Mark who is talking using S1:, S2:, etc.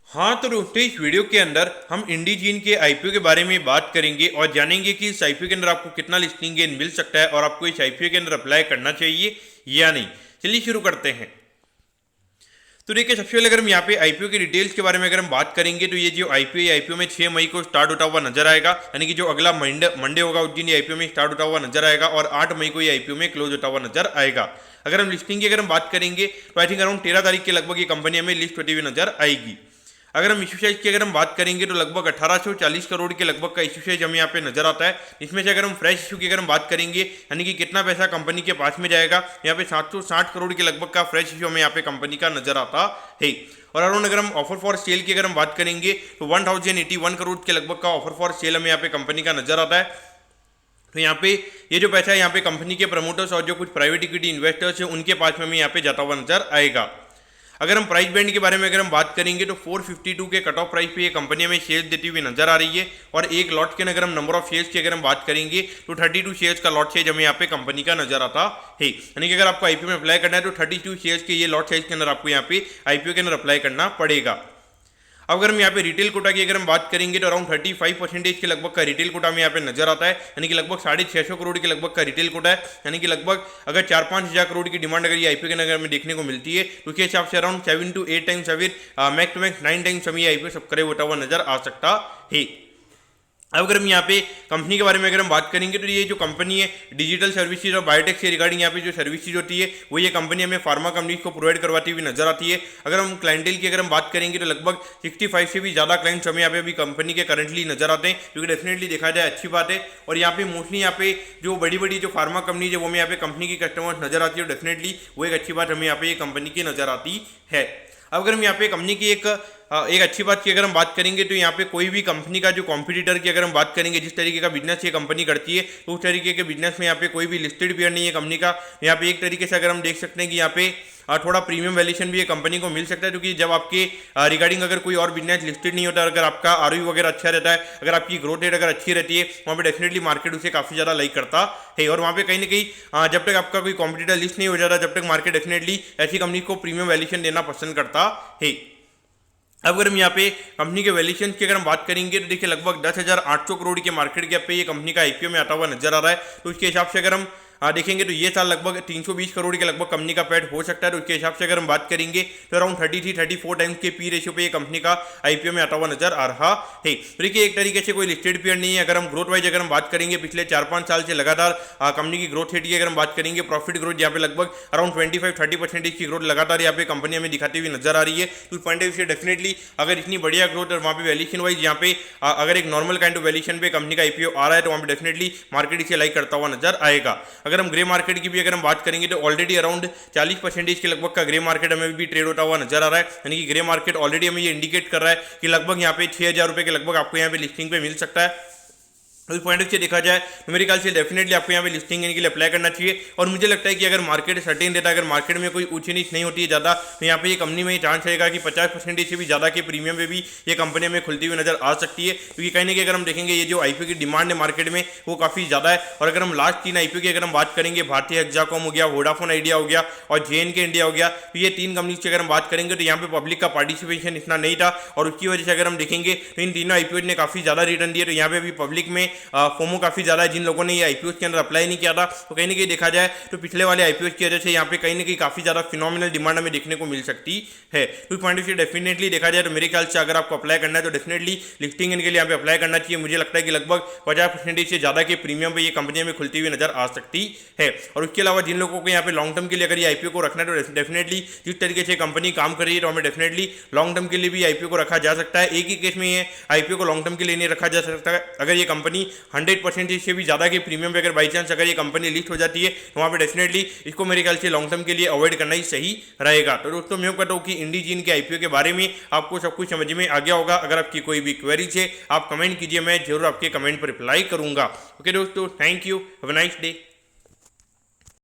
S1: हाँ, तो दोस्तों इस वीडियो के अंदर हम इंडीजीन के आईपीओ के बारे में बात करेंगे और जानेंगे कि इस आईपीओ के अंदर आपको कितना लिस्टिंग गेन मिल सकता है और आपको इस आईपीओ के अंदर अप्लाई करना चाहिए या नहीं। चलिए शुरू करते हैं। तो देखिए, सबसे पहले अगर हम यहाँ पे आईपीओ की डिटेल्स के बारे में अगर हम बात करेंगे तो ये जो आईपीओ में 6 मई को स्टार्ट होता हुआ नजर आएगा, यानी कि जो अगला मंडे होगा उस दिन ये आईपीओ में स्टार्ट होता हुआ नजर आएगा और 8 मई को ये आईपीओ में क्लोज होता हुआ नजर आएगा। अगर हम लिस्टिंग की अगर हम बात करेंगे तो आई थिंक अराउंड 13 तारीख के लगभग ये कंपनी हमें लिस्ट होती हुई नजर आएगी। अगर हम इशू साइज की अगर हम बात करेंगे तो लगभग 1840 करोड़ के लगभग का इशू साइज हमें यहाँ पे नजर आता है। इसमें से अगर हम फ्रेश इशू की अगर हम बात करेंगे, यानी कि कितना पैसा कंपनी के पास में जाएगा, यहाँ पे 760 करोड़ के लगभग का फ्रेश इशू हमें यहाँ पे कंपनी का नजर आता है। और अराउंड अगर हम ऑफर फॉर सेल की अगर हम बात करेंगे तो 1081 करोड़ के लगभग का ऑफर फॉर सेल हमें यहाँ पे कंपनी का नजर आता है। तो यहाँ पे ये जो पैसा है यहाँ पे कंपनी के प्रमोटर्स और जो कुछ प्राइवेट इक्विटी इन्वेस्टर्स हैं उनके पास में हमें यहाँ पे जाता हुआ नजर आएगा। अगर हम प्राइस बैंड के बारे में अगर हम बात करेंगे तो 452 के कट ऑफ प्राइस पे ये कंपनी हमें शेयर्स देती हुई नजर आ रही है और एक लॉट के अगर हम नंबर ऑफ शेयर्स की अगर हम बात करेंगे तो 32 शेयर्स का लॉट साइज हमें यहाँ पे कंपनी का नजर आता है। यानी कि अगर आपको आईपीओ में अप्लाई करना है तो 32 शेयर्स के ये लॉट साइज के अंदर आपको यहाँ पे आईपीओ के अंदर अप्लाई करना पड़ेगा। अब अगर हम यहाँ पे रिटेल कोटा की अगर हम बात करेंगे तो अराउंड 35% के लगभग का रिटेल कोटा में यहाँ पे नजर आता है, यानी कि लगभग 650 करोड़ के लगभग का रिटेल कोटा है। यानी कि लगभग अगर 4-5 हज़ार करोड़ की डिमांड अगर ये आईपीओ के नगर में देखने को मिलती है तो उसके हिसाब से around 7 to 8 times max to max 9 times हमें आईपीओ सब्सक्राइब होता हुआ नजर आ सकता है। अब अगर हम यहाँ पे कंपनी के बारे में अगर हम बात करेंगे तो ये जो कंपनी है डिजिटल सर्विसेज और बायोटेक से रिगार्डिंग यहाँ पे जो सर्विसेज होती है वो ये कंपनी हमें फार्मा कंपनीज को प्रोवाइड करवाती हुई नजर आती है। अगर हम क्लाइंटेल की अगर हम बात करेंगे तो लगभग 65 से भी ज़्यादा क्लाइंट्स हमें यहाँ पे अभी कंपनी के करंटली नजर आते हैं, क्योंकि डेफिनेटली देखा जाए अच्छी बात है। और यहाँ पे मोस्टली यहाँ पे जो बड़ी बड़ी जो फार्मा कंपनीज है वो हमें यहाँ पे कंपनी की कस्टमर्स नजर आती है, डेफिनेटली वो एक अच्छी बात हमें यहाँ पे ये कंपनी की नजर आती है। अब अगर हम यहाँ पे कंपनी की एक अच्छी बात की अगर हम बात करेंगे तो यहाँ पे कोई भी कंपनी का जो कॉम्पिटिटर की अगर हम बात करेंगे, जिस तरीके का बिजनेस ये कंपनी करती है तो उस तरीके के बिजनेस में यहाँ पे कोई भी लिस्टेड पेयर नहीं है कंपनी का। यहाँ पे एक तरीके से अगर हम देख सकते हैं कि यहाँ पे थोड़ा प्रीमियम वैल्यूएशन भी ये कंपनी को मिल सकता है, क्योंकि जब आपके रिगार्डिंग अगर कोई और बिजनेस लिस्टेड नहीं होता, अगर आपका आरओई वगैरह अच्छा रहता है, अगर आपकी ग्रोथ रेट अगर अच्छी रहती है, वहाँ पे डेफिनेटली मार्केट उसे काफ़ी ज़्यादा लाइक करता है। और वहाँ पे कहीं ना कहीं जब तक आपका कोई कॉम्पिटिटर लिस्ट नहीं हो जाता, जब तक मार्केट डेफिनेटली ऐसी कंपनी को प्रीमियम वैल्यूएशन देना पसंद करता है। अब अगर हम यहाँ पे कंपनी के वैल्यूएशन की अगर हम बात करेंगे तो देखिए लगभग 10,800 करोड़ के मार्केट कैप पे ये कंपनी का आईपीओ में आता हुआ नजर आ रहा है। तो उसके हिसाब से अगर हम देखेंगे तो ये साल लगभग 320 करोड़ के लगभग कंपनी का पैट हो सकता है। तो उसके हिसाब से अगर हम बात करेंगे तो अराउंड 33-34 टाइम्स के पी रेशियो पे ये कंपनी का आईपीओ में आता हुआ नजर आ रहा है। तो देखिए एक तरीके से कोई लिस्टेड पेयर नहीं है। अगर हम ग्रोथ वाइज अगर हम बात करेंगे पिछले 4-5 साल से लगातार कंपनी की ग्रोथ रेट की अगर हम बात करेंगे, प्रॉफिट ग्रोथ यहाँ पे लगभग अराउंड 25-30% की ग्रोथ लगातार यहाँ पे कंपनी हमें दिखाती हुई नजर आ रही है। तो पॉइंट ऑफ व्यू से डेफिनेटली अगर इतनी बढ़िया ग्रोथ और वहाँ पे वैल्यूएशन वाइज यहाँ पे अगर एक नॉर्मल काइंड ऑफ वैल्यूएशन पे कंपनी का आईपीओ आ रहा है तो वहाँ पे डेफिनेटली मार्केट इसे लाइक करता हुआ नजर आएगा। अगर हम ग्रे मार्केट की भी अगर हम बात करेंगे तो ऑलरेडी अराउंड 40% के लगभग का ग्रे मार्केट हमें भी ट्रेड होता हुआ नजर आ रहा है। यानी कि ग्रे मार्केट ऑलरेडी हमें ये इंडिकेट कर रहा है कि लगभग यहाँ पे 6,000 रुपये के लगभग आपको यहाँ पे लिस्टिंग पे मिल सकता है। उस पॉइंट से देखा जाए तो मेरे ख्याल से डेफिनेटली आपको यहाँ पे लिस्टिंग के लिए अप्लाई करना चाहिए। और मुझे लगता है कि अगर मार्केट सर्टेन देता है, अगर मार्केट में कोई ऊंची नीच नहीं होती है ज़्यादा, तो यहाँ पे ये कंपनी में ये चांस रहेगा कि 50% से भी ज़्यादा के प्रीमियम पे भी ये कंपनी में खुलती हुई नजर आ सकती है। क्योंकि कहीं ना कहीं अगर हम देखेंगे ये जो आईपीओ की डिमांड है मार्केट में वो काफ़ी ज़्यादा है। और अगर हम लास्ट 3 आईपीओ की अगर हम बात करेंगे, भारतीय हेक्साकॉम हो गया, वोडाफोन आइडिया हो गया और JNK इंडिया हो गया, तो ये 3 कंपनीज की अगर हम बात करेंगे तो यहाँ पे पब्लिक का पार्टिसिपेशन इतना नहीं था और उसकी वजह से अगर हम देखेंगे तो इन तीनों आईपीओ ने काफ़ी ज़्यादा रिटर्न दिए। तो यहाँ पे अभी पब्लिक में फोमो काफ़ी ज़्यादा है, जिन लोगों ने ये आईपीओ के अंदर अप्लाई नहीं किया था। तो कहीं ना कहीं देखा जाए तो पिछले वाले आईपीओ की वजह से यहाँ पे कहीं ना कहीं काफ़ी ज़्यादा फिनोमिनल डिमांड हमें देखने को मिल सकती है। तो पॉइंट ऑफ व्यू डेफिनेटली देखा जाए तो मेरे ख्याल से अगर आपको अप्लाई करना है तो डेफिनेटली लिस्टिंग इनके लिए यहाँ पे अप्लाई करना चाहिए। मुझे लगता है कि लगभग 50% से ज़्यादा के प्रीमियम पे ये कंपनी में खुलती हुई नजर आ सकती है। और उसके अलावा जिन लोगों को यहाँ पे लॉन्ग टर्म के लिए अगर ये आईपीओ को रखना है तो डेफिनेटली जिस तरीके से कंपनी काम कर रही है तो हमें डेफिनेटली लॉन्ग टर्म के लिए भी आईपीओ को रखा जा सकता है। एक ही केस में ये आईपीओ को लॉन्ग टर्म के लिए नहीं रखा जा सकता है। अगर ये कंपनी 100% से भी ज़्यादा के प्रीमियम पे अगर बाई चांस अगर ये कंपनी लिस्ट हो जाती है तो वहाँ पे डेफिनेटली इसको मेरे ख्याल से लॉन्ग टर्म के लिए अवॉइड करना ही सही रहेगा। तो दोस्तों मैं कहता हूँ कि इंडीजीन के आईपीओ के बारे में आपको सब कुछ समझ में आ गया होगा। अगर आपकी कोई भी क्वेरीज है आप कमेंट कीजिए, मैं जरूर आपके कमेंट पर रिप्लाई करूंगा। ओके दोस्तों, thank you, have a nice day.